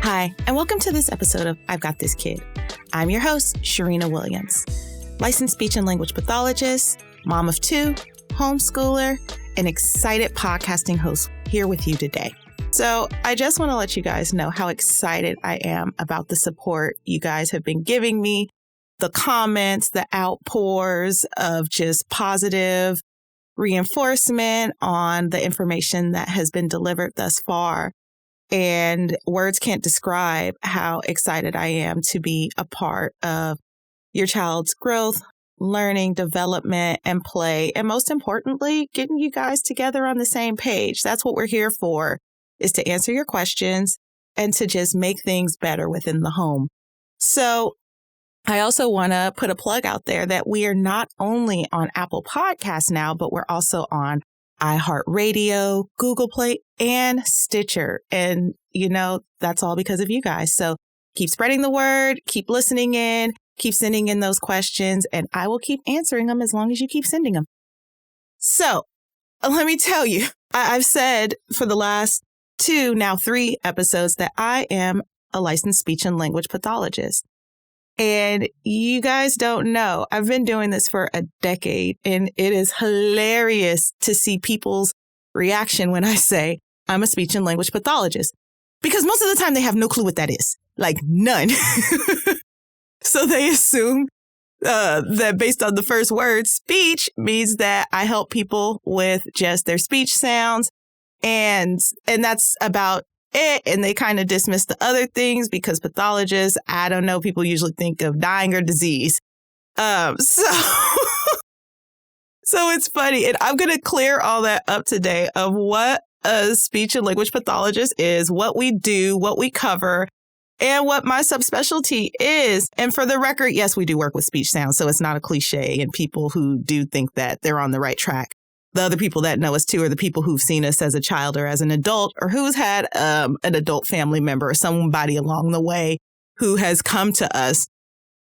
Hi, and welcome to this episode of I've Got This Kid. I'm your host, Sharina Williams, licensed speech and language pathologist, mom of two, homeschooler, and excited podcasting host here with you today. So I just want to let you guys know how excited I am about the support you guys have been giving me, the comments, the outpours of just positive reinforcement on the information that has been delivered thus far. And words can't describe how excited I am to be a part of your child's growth, learning, development, and play. And most importantly, getting you guys together on the same page. That's what we're here for, is to answer your questions and to just make things better within the home. So I also want to put a plug out there that we are not only on Apple Podcasts now, but we're also on iHeartRadio, Google Play, and Stitcher. And, that's all because of you guys. So keep spreading the word, keep listening in, keep sending in those questions, and I will keep answering them as long as you keep sending them. So let me tell you, I've said for the last 2, now 3 episodes that I am a licensed speech and language pathologist. And you guys don't know, I've been doing this for a decade, and it is hilarious to see people's reaction when I say I'm a speech and language pathologist, because most of the time they have no clue what that is, like none. So they assume that based on the first word, speech means that I help people with just their speech sounds, and that's about it. And they kind of dismiss the other things because pathologists, I don't know, people usually think of dying or disease. So it's funny. And I'm going to clear all that up today of what a speech and language pathologist is, what we do, what we cover, and what my subspecialty is. And for the record, yes, we do work with speech sounds, so it's not a cliche. And people who do think that they're on the right track. The other people that know us too are the people who've seen us as a child or as an adult, or who's had an adult family member or somebody along the way who has come to us.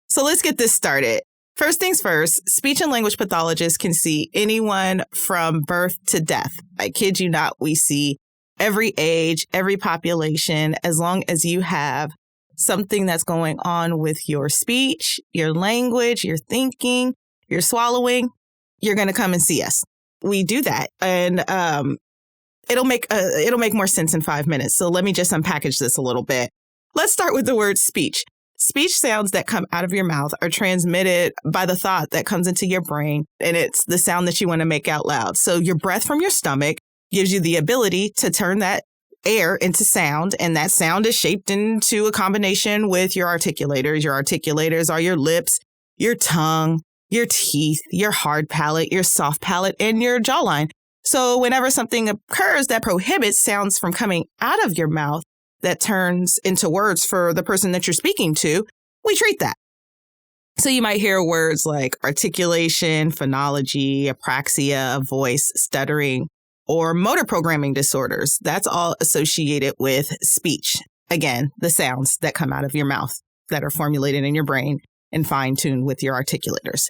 So let's get this started. First things first, speech and language pathologists can see anyone from birth to death. I kid you not, we see every age, every population, as long as you have something that's going on with your speech, your language, your thinking, your swallowing, you're going to come and see us. We do that, and it'll make more sense in 5 minutes. So let me just unpackage this a little bit. Let's start with the word speech. Speech sounds that come out of your mouth are transmitted by the thought that comes into your brain, and it's the sound that you want to make out loud. So your breath from your stomach gives you the ability to turn that air into sound, and that sound is shaped into a combination with your articulators. Your articulators are your lips, your tongue, your teeth, your hard palate, your soft palate, and your jawline. So whenever something occurs that prohibits sounds from coming out of your mouth that turns into words for the person that you're speaking to, we treat that. So you might hear words like articulation, phonology, apraxia, voice, stuttering, or motor programming disorders. That's all associated with speech. Again, the sounds that come out of your mouth that are formulated in your brain and fine-tuned with your articulators.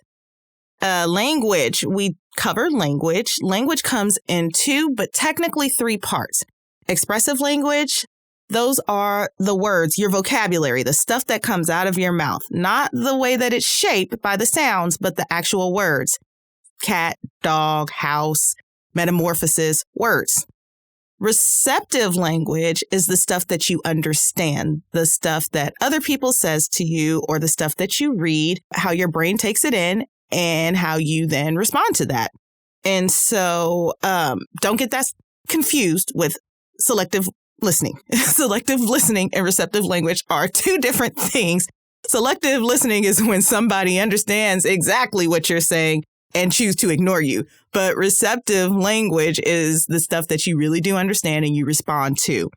Language, we cover language. Language comes in 2, but technically 3 parts. Expressive language, those are the words, your vocabulary, the stuff that comes out of your mouth, not the way that it's shaped by the sounds, but the actual words. Cat, dog, house, metamorphosis, words. Receptive language is the stuff that you understand, the stuff that other people says to you, or the stuff that you read, how your brain takes it in, and how you then respond to that. And so don't get that confused with selective listening. Selective listening and receptive language are 2 different things. Selective listening is when somebody understands exactly what you're saying and choose to ignore you. But receptive language is the stuff that you really do understand and you respond to.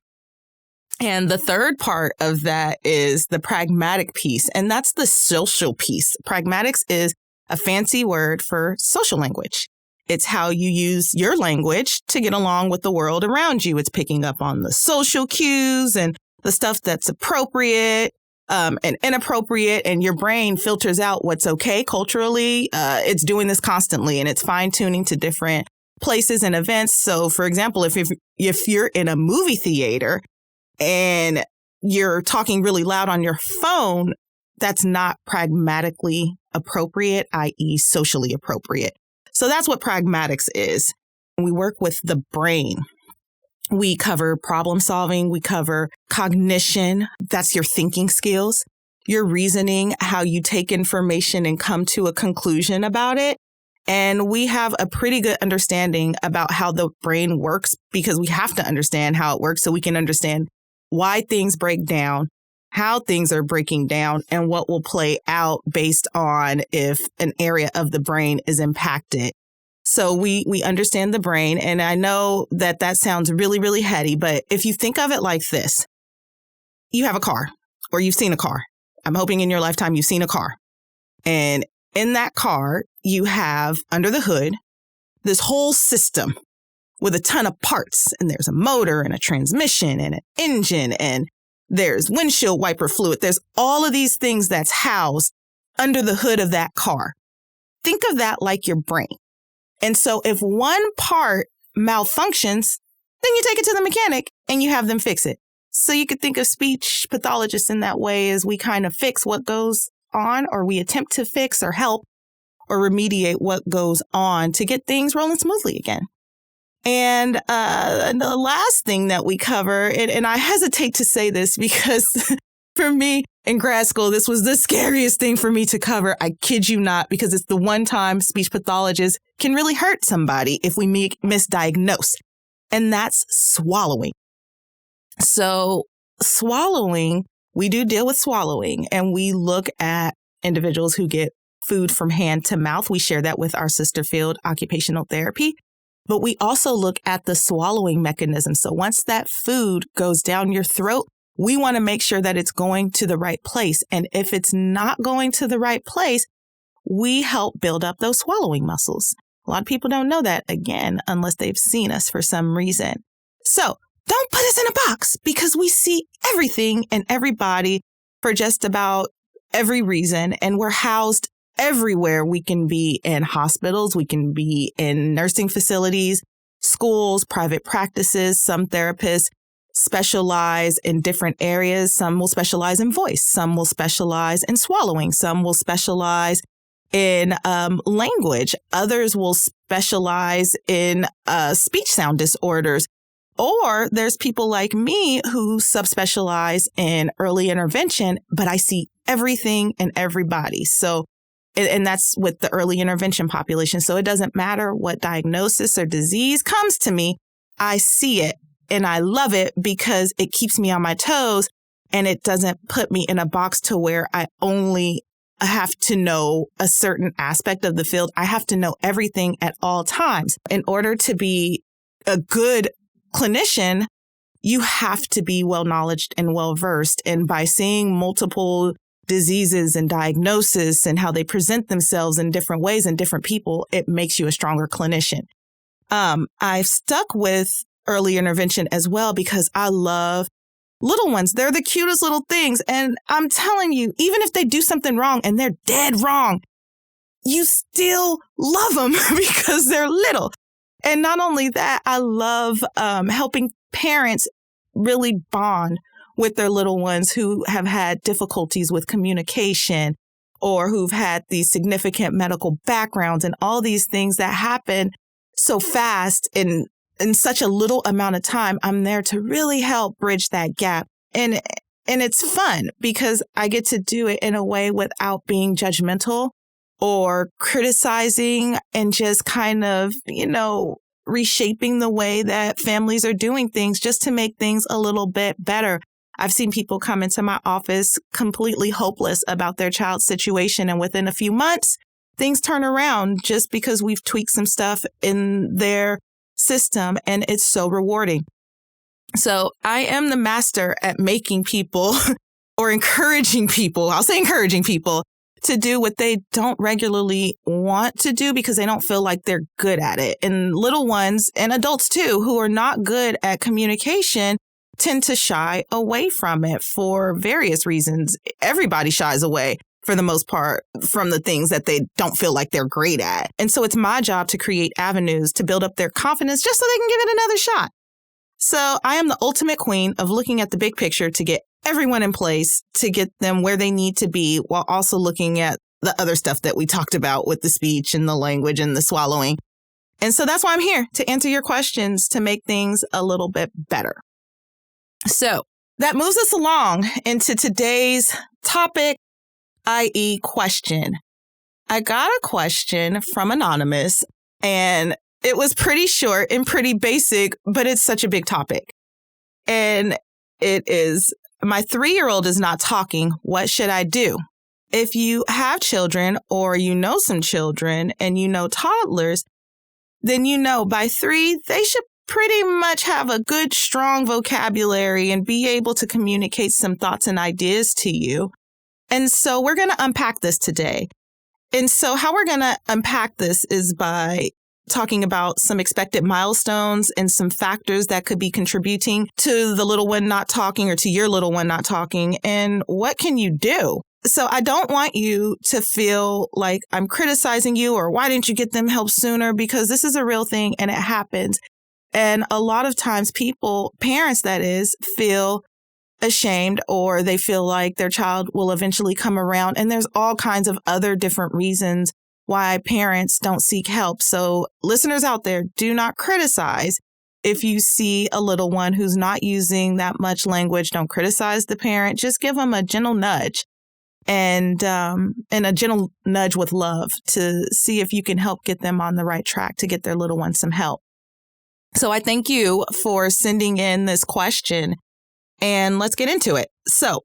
And the third part of that is the pragmatic piece, and that's the social piece. Pragmatics is a fancy word for social language. It's how you use your language to get along with the world around you. It's picking up on the social cues and the stuff that's appropriate and inappropriate, and your brain filters out what's okay culturally. It's doing this constantly, and it's fine-tuning to different places and events. So, for example, if you're in a movie theater and you're talking really loud on your phone, that's not pragmatically appropriate, i.e. socially appropriate. So that's what pragmatics is. We work with the brain. We cover problem solving. We cover cognition. That's your thinking skills, your reasoning, how you take information and come to a conclusion about it. And we have a pretty good understanding about how the brain works because we have to understand how it works so we can understand why things break down, how things are breaking down, and what will play out based on if an area of the brain is impacted. So we understand the brain. And I know that sounds really, really heady, but if you think of it like this, you have a car or you've seen a car. I'm hoping in your lifetime you've seen a car. And in that car, you have under the hood this whole system with a ton of parts. And there's a motor and a transmission and an engine and there's windshield wiper fluid. There's all of these things that's housed under the hood of that car. Think of that like your brain. And so if one part malfunctions, then you take it to the mechanic and you have them fix it. So you could think of speech pathologists in that way as we kind of fix what goes on, or we attempt to fix or help or remediate what goes on to get things rolling smoothly again. And the last thing that we cover, and I hesitate to say this because for me in grad school, this was the scariest thing for me to cover. I kid you not, because it's the one time speech pathologists can really hurt somebody if we misdiagnose. And that's swallowing. So swallowing, we do deal with swallowing, and we look at individuals who get food from hand to mouth. We share that with our sister field, occupational therapy. But we also look at the swallowing mechanism. So once that food goes down your throat, we want to make sure that it's going to the right place. And if it's not going to the right place, we help build up those swallowing muscles. A lot of people don't know that, again, unless they've seen us for some reason. So don't put us in a box, because we see everything and everybody for just about every reason. And we're housed everywhere. We can be in hospitals. We can be in nursing facilities, schools, private practices. Some therapists specialize in different areas. Some will specialize in voice. Some will specialize in swallowing. Some will specialize in language. Others will specialize in speech sound disorders. Or there's people like me who subspecialize in early intervention, but I see everything and everybody. So, and that's with the early intervention population. So it doesn't matter what diagnosis or disease comes to me. I see it and I love it because it keeps me on my toes and it doesn't put me in a box to where I only have to know a certain aspect of the field. I have to know everything at all times. In order to be a good clinician, you have to be well-knowledged and well-versed. And by seeing multiple diseases and diagnosis and how they present themselves in different ways in different people, it makes you a stronger clinician. I've stuck with early intervention as well because I love little ones. They're the cutest little things. And I'm telling you, even if they do something wrong and they're dead wrong, you still love them because they're little. And not only that, I love helping parents really bond with their little ones who have had difficulties with communication or who've had these significant medical backgrounds and all these things that happen so fast in such a little amount of time. I'm there to really help bridge that gap. And it's fun because I get to do it in a way without being judgmental or criticizing and just kind of, reshaping the way that families are doing things just to make things a little bit better. I've seen people come into my office completely hopeless about their child's situation. And within a few months, things turn around just because we've tweaked some stuff in their system. And it's so rewarding. So I am the master at making people or encouraging people, I'll say encouraging people, to do what they don't regularly want to do because they don't feel like they're good at it. And little ones and adults too, who are not good at communication, tend to shy away from it for various reasons. Everybody shies away for the most part from the things that they don't feel like they're great at. And so it's my job to create avenues to build up their confidence just so they can give it another shot. So I am the ultimate queen of looking at the big picture to get everyone in place to get them where they need to be while also looking at the other stuff that we talked about with the speech and the language and the swallowing. And so that's why I'm here, to answer your questions, to make things a little bit better. So that moves us along into today's topic, i.e. question. I got a question from Anonymous, and it was pretty short and pretty basic, but it's such a big topic. And it is, my 3-year-old is not talking. What should I do? If you have children or you know some children and you know toddlers, then you know by 3, they should pretty much have a good, strong vocabulary and be able to communicate some thoughts and ideas to you. And so we're going to unpack this today. And so how we're going to unpack this is by talking about some expected milestones and some factors that could be contributing to the little one not talking or to your little one not talking. And what can you do? So I don't want you to feel like I'm criticizing you or why didn't you get them help sooner? Because this is a real thing and it happens. And a lot of times people, parents that is, feel ashamed or they feel like their child will eventually come around. And there's all kinds of other different reasons why parents don't seek help. So listeners out there, do not criticize. If you see a little one who's not using that much language, don't criticize the parent. Just give them a gentle nudge and a gentle nudge with love to see if you can help get them on the right track to get their little one some help. So I thank you for sending in this question. And let's get into it. So,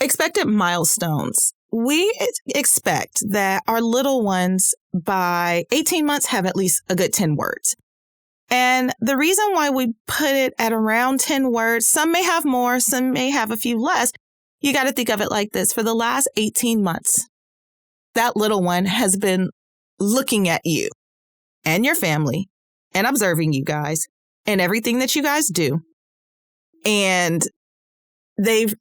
expected milestones. We expect that our little ones by 18 months have at least a good 10 words. And the reason why we put it at around 10 words, some may have more, some may have a few less. You got to think of it like this. For the last 18 months, that little one has been looking at you and your family and observing you guys and everything that you guys do. And they've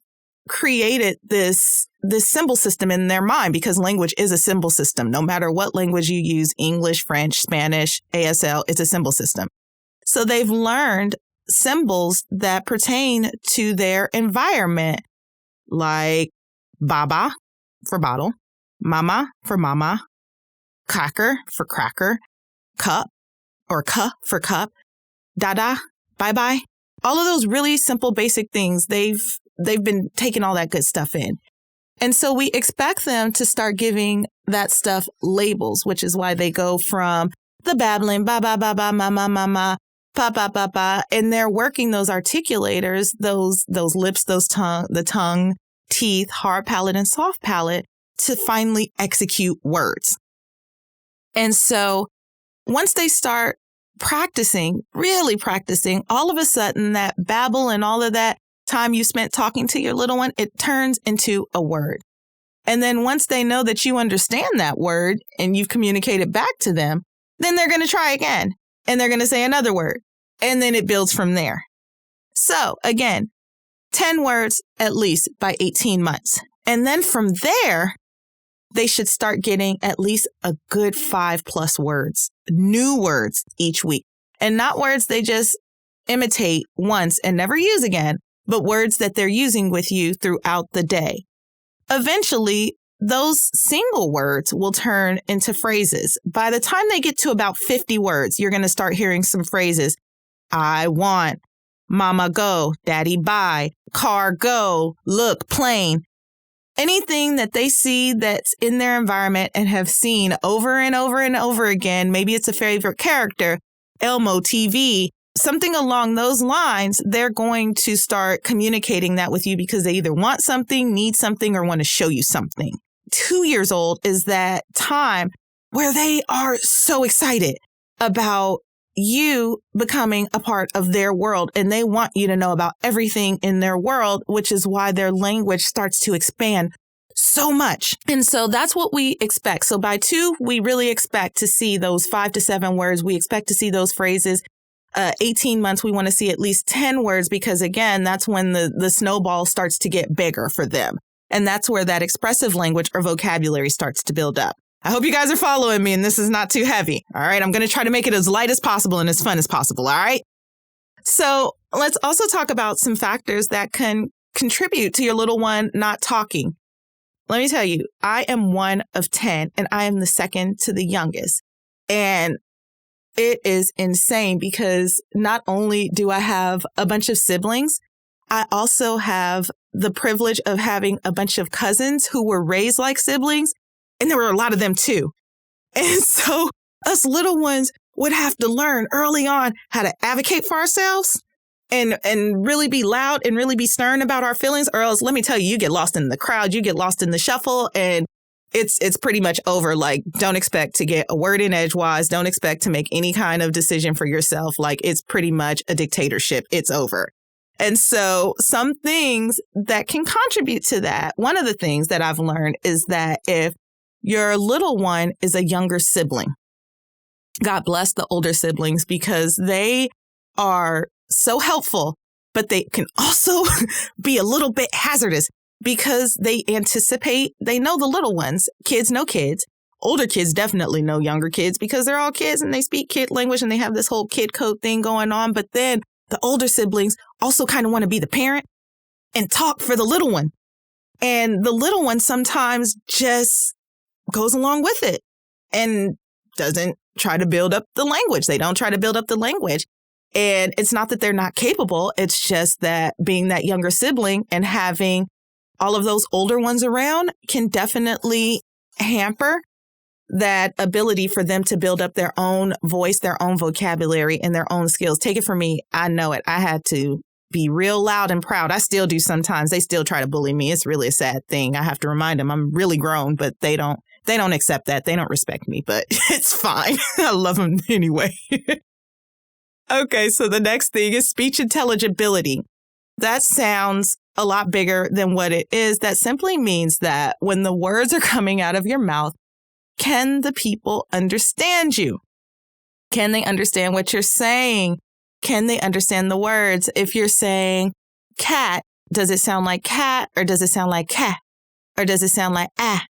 created this symbol system in their mind because language is a symbol system. No matter what language you use, English, French, Spanish, ASL, it's a symbol system. So they've learned symbols that pertain to their environment, like baba for bottle, mama for mama, cracker for cracker, cup or ka for cup, dada, bye-bye. All of those really simple, basic things, they've been taking all that good stuff in. And so we expect them to start giving that stuff labels, which is why they go from the babbling, ba, ba, ba, ba, ma, ma, ma, ma, pa, pa, pa, pa, and they're working those articulators, those lips, the tongue, teeth, hard palate, and soft palate to finally execute words. And so once they start really practicing, all of a sudden that babble and all of that time you spent talking to your little one, it turns into a word. And then once they know that you understand that word and you've communicated back to them, then they're going to try again and they're going to say another word. And then it builds from there. So again, 10 words at least by 18 months. And then from there, they should start getting at least a good 5+ words, new words each week. And not words they just imitate once and never use again, but words that they're using with you throughout the day. Eventually, those single words will turn into phrases. By the time they get to about 50 words, you're going to start hearing some phrases. I want, mama go, daddy bye, car go, look, plane. Anything that they see that's in their environment and have seen over and over and over again, maybe it's a favorite character, Elmo TV, something along those lines, they're going to start communicating that with you because they either want something, need something, or want to show you something. 2 years old is that time where they are so excited about you becoming a part of their world and they want you to know about everything in their world, which is why their language starts to expand so much. And so that's what we expect. So by 2, we really expect to see those 5 to 7 words. We expect to see those phrases. 18 months, we want to see at least 10 words because, again, that's when the snowball starts to get bigger for them. And that's where that expressive language or vocabulary starts to build up. I hope you guys are following me and this is not too heavy. All right. I'm going to try to make it as light as possible and as fun as possible. All right. So let's also talk about some factors that can contribute to your little one not talking? Let me tell you, I am one of 10 and I am the second to the youngest. And it is insane because not only do I have a bunch of siblings, I also have the privilege of having a bunch of cousins who were raised like siblings. And there were a lot of them too. And so us little ones would have to learn early on how to advocate for ourselves and really be loud and really be stern about our feelings, or else, let me tell you, you get lost in the crowd, you get lost in the shuffle, and it's pretty much over. Like, don't expect to get a word in edgewise. Don't expect to make any kind of decision for yourself. Like, it's pretty much a dictatorship. It's over. And so some things that can contribute to that, one of the things that I've learned is that if your little one is a younger sibling, God bless the older siblings because they are so helpful, but they can also be a little bit hazardous because they anticipate, they know the little ones. Kids know kids. Older kids definitely know younger kids because they're all kids and they speak kid language and they have this whole kid code thing going on. But then the older siblings also kind of want to be the parent and talk for the little one. And the little one sometimes just goes along with it and doesn't try to build up the language. They don't try to build up the language. And it's not that they're not capable. It's just that being that younger sibling and having all of those older ones around can definitely hamper that ability for them to build up their own voice, their own vocabulary, and their own skills. Take it from me. I know it. I had to be real loud and proud. I still do sometimes. They still try to bully me. It's really a sad thing. I have to remind them I'm really grown, but they don't accept that. They don't respect me, but it's fine. I love them anyway. Okay, so the next thing is speech intelligibility. That sounds a lot bigger than what it is. That simply means that when the words are coming out of your mouth, can the people understand you? Can they understand what you're saying? Can they understand the words? If you're saying cat, does it sound like cat or does it sound like cat? Or does it sound like ah?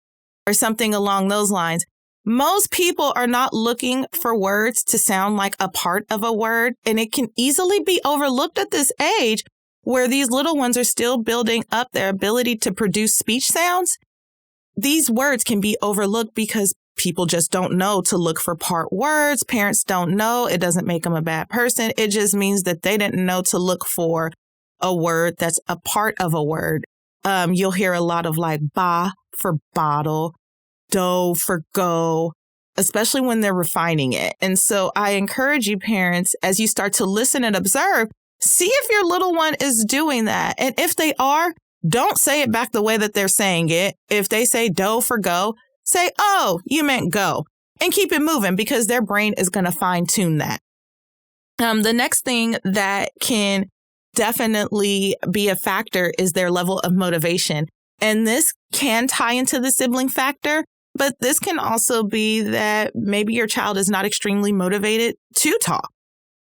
Or something along those lines? Most people are not looking for words to sound like a part of a word, and it can easily be overlooked at this age where these little ones are still building up their ability to produce speech sounds. These words can be overlooked because people just don't know to look for part words. Parents don't know. It doesn't make them a bad person. It just means that they didn't know to look for a word that's a part of a word. You'll hear a lot of like ba for bottle, do for go, especially when they're refining it. And so I encourage you parents, as you start to listen and observe, see if your little one is doing that. And if they are, don't say it back the way that they're saying it. If they say do for go, say, oh, you meant go, and keep it moving because their brain is going to fine tune that. The next thing that can definitely be a factor is their level of motivation. And this can tie into the sibling factor, but this can also be that maybe your child is not extremely motivated to talk,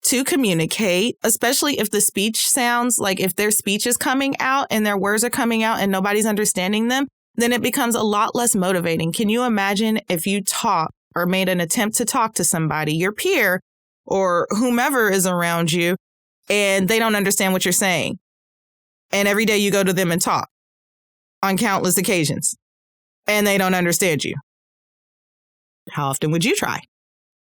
to communicate, especially if the speech sounds like if their speech is coming out and their words are coming out and nobody's understanding them, then it becomes a lot less motivating. Can you imagine if you talk or made an attempt to talk to somebody, your peer or whomever is around you, and they don't understand what you're saying? And every day you go to them and talk on countless occasions and they don't understand you. How often would you try?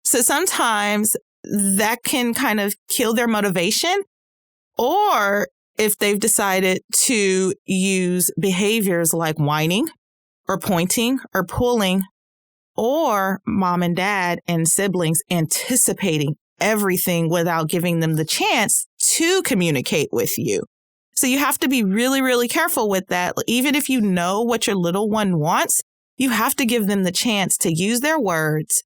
So sometimes that can kind of kill their motivation, or if they've decided to use behaviors like whining or pointing or pulling, or mom and dad and siblings anticipating everything without giving them the chance to communicate with you. So you have to be really, really careful with that. Even if you know what your little one wants, you have to give them the chance to use their words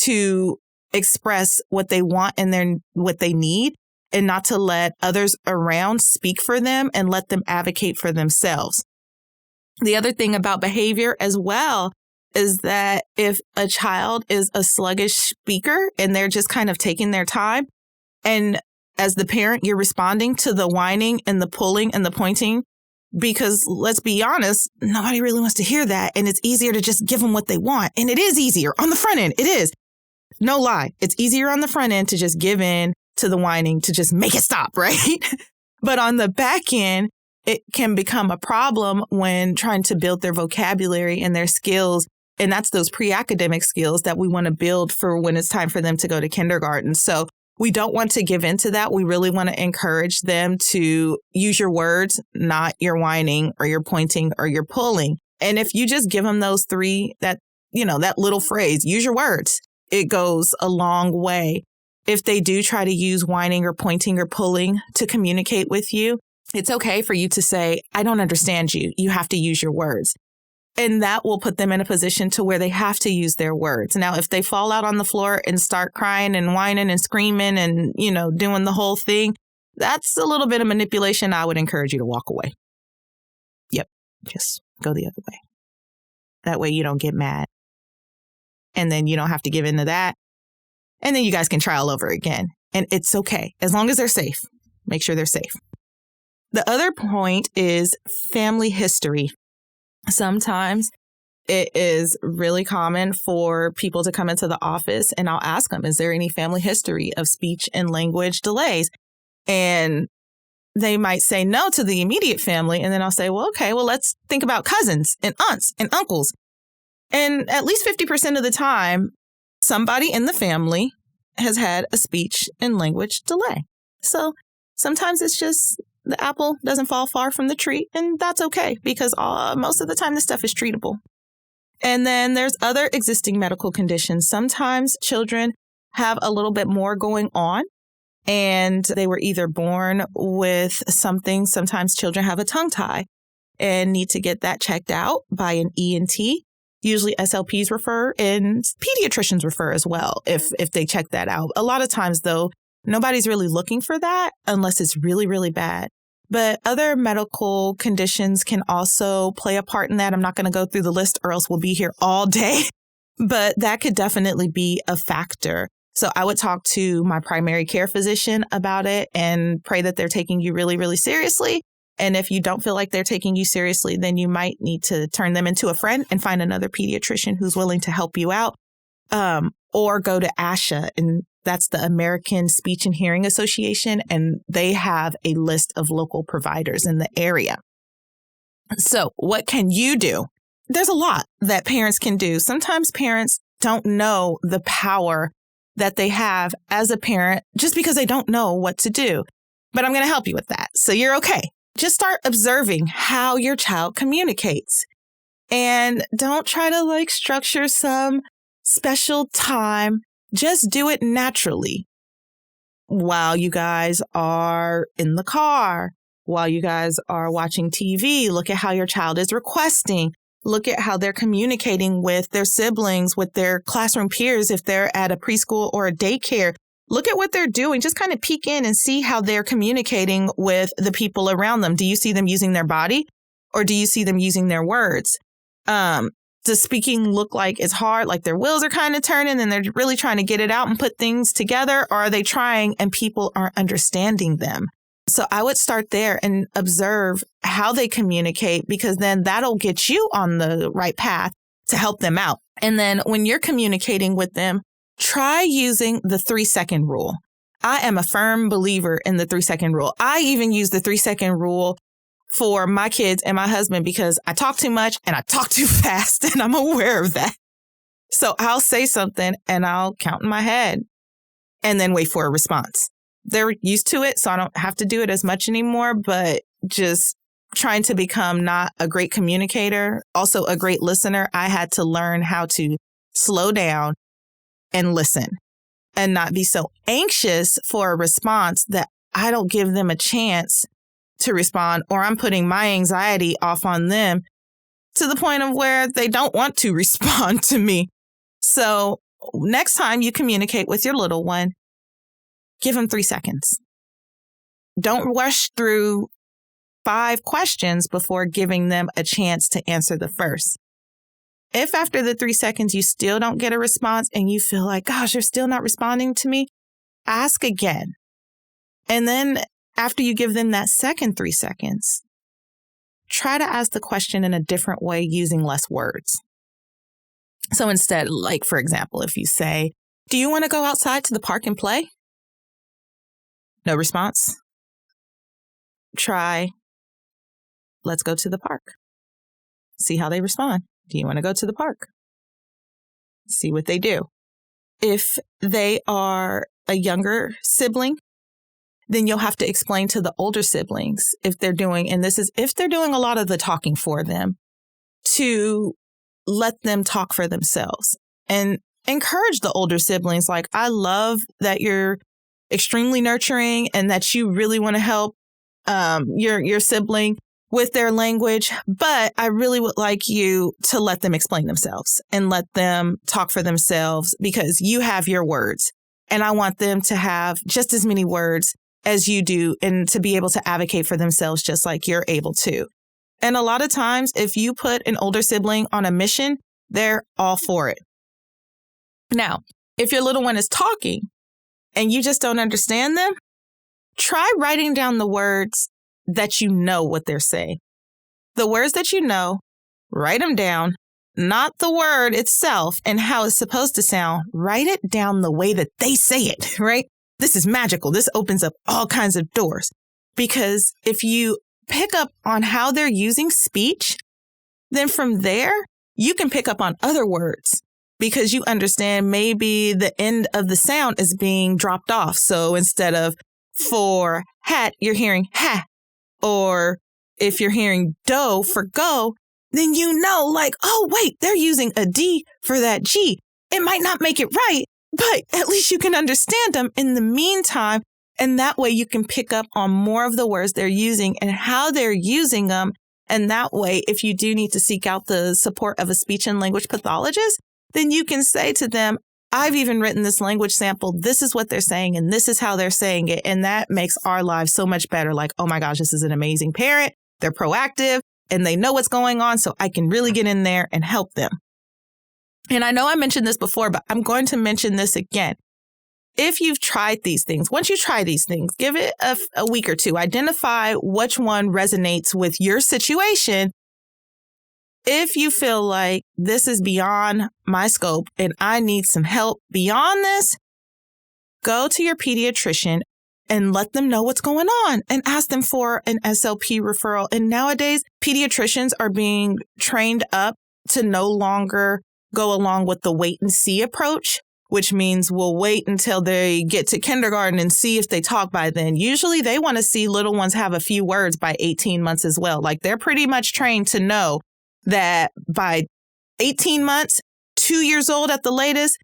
to express what they want and what they need, and not to let others around speak for them and let them advocate for themselves. The other thing about behavior as well is that if a child is a sluggish speaker and they're just kind of taking their time, and as the parent, you're responding to the whining and the pulling and the pointing, because let's be honest, nobody really wants to hear that. And it's easier to just give them what they want. And it is easier on the front end. It is. No lie. It's easier on the front end to just give in to the whining, to just make it stop, right? But on the back end, it can become a problem when trying to build their vocabulary and their skills. And that's those pre-academic skills that we want to build for when it's time for them to go to kindergarten. So we don't want to give into that. We really want to encourage them to use your words, not your whining or your pointing or your pulling. And if you just give them those three, that little phrase, use your words, it goes a long way. If they do try to use whining or pointing or pulling to communicate with you, it's okay for you to say, I don't understand you. You have to use your words. And that will put them in a position to where they have to use their words. Now, if they fall out on the floor and start crying and whining and screaming and, doing the whole thing, that's a little bit of manipulation. I would encourage you to walk away. Yep. Just go the other way. That way you don't get mad. And then you don't have to give into that. And then you guys can try all over again. And it's okay. As long as they're safe. Make sure they're safe. The other point is family history. Sometimes it is really common for people to come into the office and I'll ask them, is there any family history of speech and language delays? And they might say no to the immediate family. And then I'll say, well, okay, let's think about cousins and aunts and uncles. And at least 50% of the time, somebody in the family has had a speech and language delay. So sometimes it's just the apple doesn't fall far from the tree, and that's okay because most of the time this stuff is treatable. And then there's other existing medical conditions. Sometimes children have a little bit more going on and they were either born with something. Sometimes children have a tongue tie and need to get that checked out by an ENT. Usually SLPs refer and pediatricians refer as well if they check that out. A lot of times, though, nobody's really looking for that unless it's really, really bad. But other medical conditions can also play a part in that. I'm not going to go through the list or else we'll be here all day. But that could definitely be a factor. So I would talk to my primary care physician about it and pray that they're taking you really, really seriously. And if you don't feel like they're taking you seriously, then you might need to turn them into a friend and find another pediatrician who's willing to help you out, or go to ASHA, and that's the American Speech and Hearing Association, and they have a list of local providers in the area. So what can you do? There's a lot that parents can do. Sometimes parents don't know the power that they have as a parent just because they don't know what to do. But I'm going to help you with that. So you're okay. Just start observing how your child communicates and don't try to structure some special time. Just do it naturally while you guys are in the car, while you guys are watching TV. Look at how your child is requesting. Look at how they're communicating with their siblings, with their classroom peers if they're at a preschool or a daycare. Look at what they're doing. Just kind of peek in and see how they're communicating with the people around them. Do you see them using their body or do you see them using their words? Does speaking look like it's hard, like their wheels are kind of turning and they're really trying to get it out and put things together? Or are they trying and people aren't understanding them? So I would start there and observe how they communicate, because then that'll get you on the right path to help them out. And then when you're communicating with them, try using the 3-second rule. I am a firm believer in the 3-second rule. I even use the 3-second rule for my kids and my husband because I talk too much and I talk too fast, and I'm aware of that. So I'll say something and I'll count in my head and then wait for a response. They're used to it, so I don't have to do it as much anymore, but just trying to become not a great communicator, also a great listener, I had to learn how to slow down and listen and not be so anxious for a response that I don't give them a chance to respond, or I'm putting my anxiety off on them to the point of where they don't want to respond to me. So next time you communicate with your little one, give them 3 seconds. Don't rush through 5 questions before giving them a chance to answer the first. If after the 3 seconds you still don't get a response and you feel like, gosh, they're still not responding to me, ask again. And then after you give them that second 3 seconds, try to ask the question in a different way using less words. So instead, like, for example, if you say, do you want to go outside to the park and play? No response. Try, let's go to the park. See how they respond. Do you want to go to the park? See what they do. If they are a younger sibling, then you'll have to explain to the older siblings if they're doing, and this is if they're doing a lot of the talking for them, to let them talk for themselves and encourage the older siblings. Like, I love that you're extremely nurturing and that you really want to help your sibling with their language, but I really would like you to let them explain themselves and let them talk for themselves because you have your words. And I want them to have just as many words as you do and to be able to advocate for themselves just like you're able to. And a lot of times, if you put an older sibling on a mission, they're all for it. Now, if your little one is talking and you just don't understand them, try writing down the words that you know what they're saying. The words that you know, write them down, not the word itself and how it's supposed to sound. Write it down the way that they say it, right? This is magical. This opens up all kinds of doors because if you pick up on how they're using speech, then from there, you can pick up on other words because you understand maybe the end of the sound is being dropped off. So instead of for hat, you're hearing ha. Or if you're hearing do for go, then you know, like, oh, wait, they're using a D for that G. It might not make it right, but at least you can understand them in the meantime. And that way you can pick up on more of the words they're using and how they're using them. And that way, if you do need to seek out the support of a speech and language pathologist, then you can say to them, I've even written this language sample. This is what they're saying, and this is how they're saying it. And that makes our lives so much better. Like, oh my gosh, this is an amazing parent. They're proactive and they know what's going on. So I can really get in there and help them. And I know I mentioned this before, but I'm going to mention this again. If you've tried these things, once you try these things, give it a week or two. Identify which one resonates with your situation. If you feel like this is beyond my scope and I need some help beyond this, go to your pediatrician and let them know what's going on and ask them for an SLP referral. And nowadays, pediatricians are being trained up to no longer go along with the wait and see approach, which means we'll wait until they get to kindergarten and see if they talk by then. Usually they want to see little ones have a few words by 18 months as well. Like they're pretty much trained to know that by 18 months, 2 years old at the latest,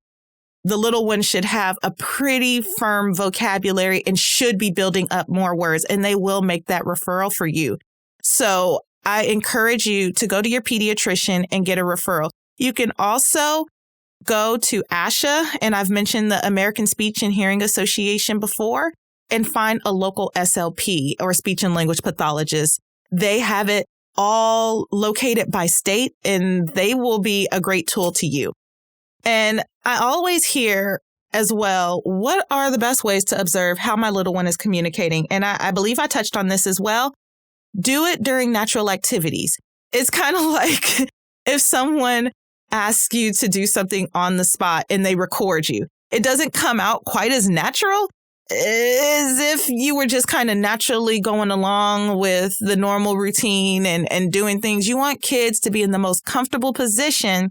the little one should have a pretty firm vocabulary and should be building up more words, and they will make that referral for you. So I encourage you to go to your pediatrician and get a referral. You can also go to ASHA, and I've mentioned the American Speech and Hearing Association before, and find a local SLP or speech and language pathologist. They have it all located by state, and they will be a great tool to you. And I always hear as well, what are the best ways to observe how my little one is communicating? And I believe I touched on this as well. Do it during natural activities. It's kind of like if someone asks you to do something on the spot and they record you. It doesn't come out quite as natural as if you were just kind of naturally going along with the normal routine and doing things. You want kids to be in the most comfortable position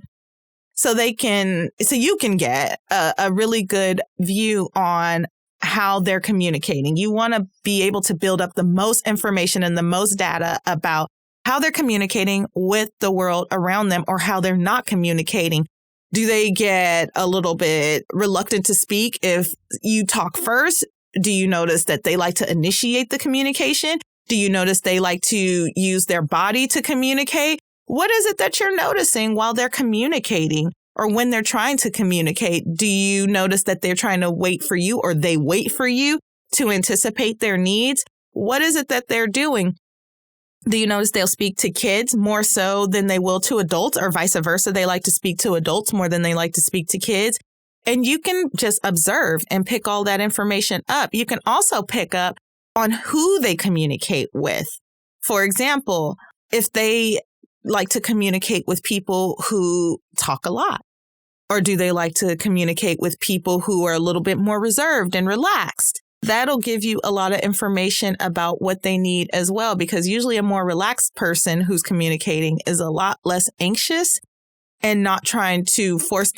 so you can get a really good view on how they're communicating. You want to be able to build up the most information and the most data about how they're communicating with the world around them or how they're not communicating. Do they get a little bit reluctant to speak if you talk first? Do you notice that they like to initiate the communication? Do you notice they like to use their body to communicate? What is it that you're noticing while they're communicating or when they're trying to communicate? Do you notice that they're trying to wait for you or they wait for you to anticipate their needs? What is it that they're doing? Do you notice they'll speak to kids more so than they will to adults, or vice versa? They like to speak to adults more than they like to speak to kids. And you can just observe and pick all that information up. You can also pick up on who they communicate with. For example, if they like to communicate with people who talk a lot, or do they like to communicate with people who are a little bit more reserved and relaxed? That'll give you a lot of information about what they need as well, because usually a more relaxed person who's communicating is a lot less anxious and not trying to force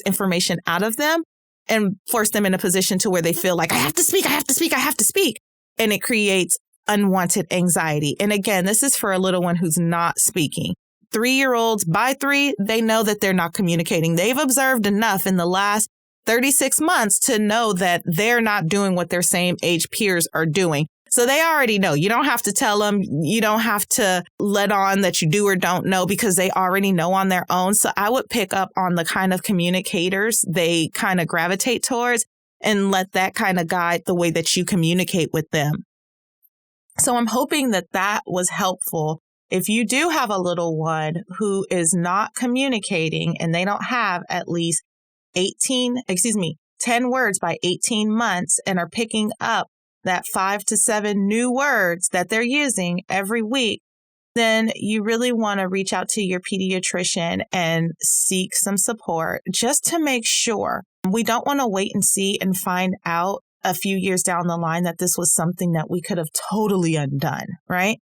information out of them and force them in a position to where they feel like, I have to speak. And it creates unwanted anxiety. And again, this is for a little one who's not speaking. 3-year-olds by 3, they know that they're not communicating. They've observed enough in the last 36 months to know that they're not doing what their same age peers are doing. So they already know. You don't have to tell them. You don't have to let on that you do or don't know, because they already know on their own. So I would pick up on the kind of communicators they kind of gravitate towards and let that kind of guide the way that you communicate with them. So I'm hoping that that was helpful. If you do have a little one who is not communicating and they don't have at least 10 words by 18 months and are picking up that 5 to 7 new words that they're using every week, then you really want to reach out to your pediatrician and seek some support just to make sure. We don't want to wait and see and find out a few years down the line that this was something that we could have totally undone, right?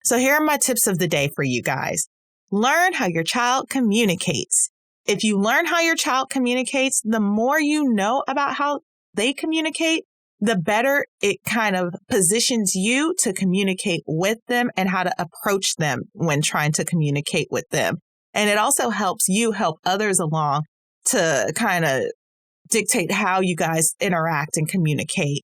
So here are my tips of the day for you guys. Learn how your child communicates. If you learn how your child communicates, the more you know about how they communicate, the better it kind of positions you to communicate with them and how to approach them when trying to communicate with them. And it also helps you help others along to kind of dictate how you guys interact and communicate.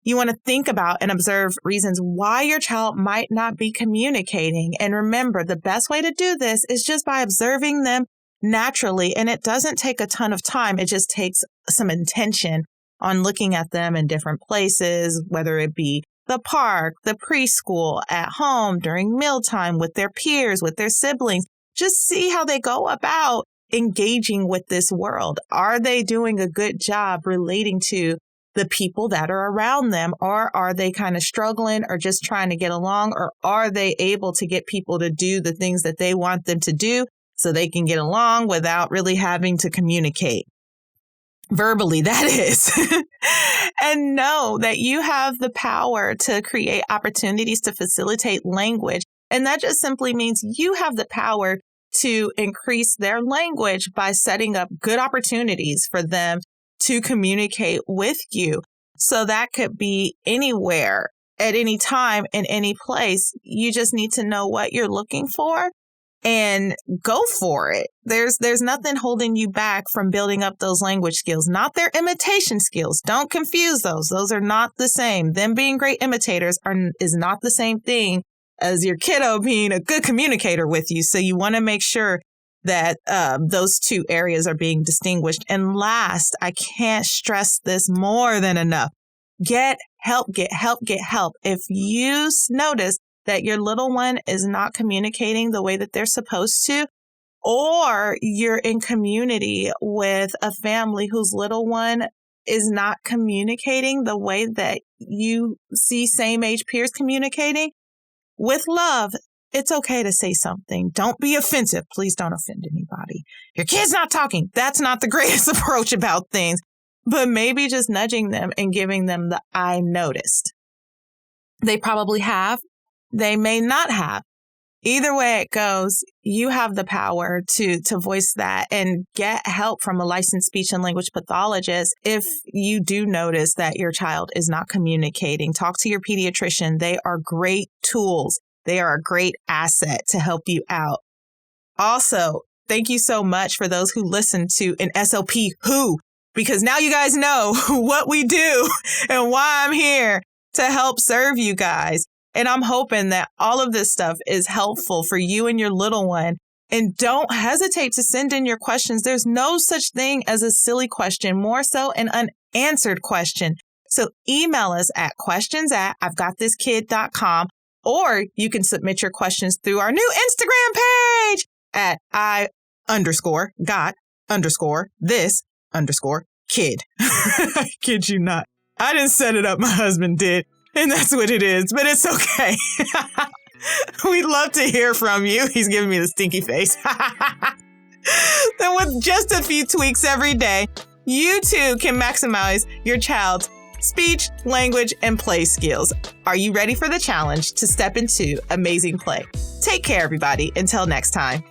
You want to think about and observe reasons why your child might not be communicating. And remember, the best way to do this is just by observing them naturally. And it doesn't take a ton of time. It just takes some intention on looking at them in different places, whether it be the park, the preschool, at home, during mealtime, with their peers, with their siblings. Just see how they go about engaging with this world. Are they doing a good job relating to the people that are around them? Or are they kind of struggling or just trying to get along? Or are they able to get people to do the things that they want them to do so they can get along without really having to communicate? Verbally, that is. And know that you have the power to create opportunities to facilitate language. And that just simply means you have the power to increase their language by setting up good opportunities for them to communicate with you. So that could be anywhere, at any time, in any place. You just need to know what you're looking for and go for it. There's nothing holding you back from building up those language skills, not their imitation skills. Don't confuse those. Those are not the same. Them being great imitators is not the same thing as your kiddo being a good communicator with you. So you want to make sure that those two areas are being distinguished. And last, I can't stress this more than enough. Get help, get help, get help. If you notice that your little one is not communicating the way that they're supposed to, or you're in community with a family whose little one is not communicating the way that you see same age peers communicating, with love, it's okay to say something. Don't be offensive. Please don't offend anybody. Your kid's not talking. That's not the greatest approach about things, but maybe just nudging them and giving them the I noticed. They probably have. They may not have. Either way it goes, you have the power to voice that and get help from a licensed speech and language pathologist if you do notice that your child is not communicating. Talk to your pediatrician. They are great tools. They are a great asset to help you out. Also, thank you so much for those who listen to an SLWhooo, because now you guys know what we do and why I'm here to help serve you guys. And I'm hoping that all of this stuff is helpful for you and your little one. And don't hesitate to send in your questions. There's no such thing as a silly question, more so an unanswered question. So email us at questions@I'veGotThisKid.com, or you can submit your questions through our new Instagram page at I_got_this_kid. I kid you not. I didn't set it up. My husband did. And that's what it is, but it's okay. We'd love to hear from you. He's giving me the stinky face. Then with just a few tweaks every day, you too can maximize your child's speech, language, and play skills. Are you ready for the challenge to step into amazing play? Take care, everybody. Until next time.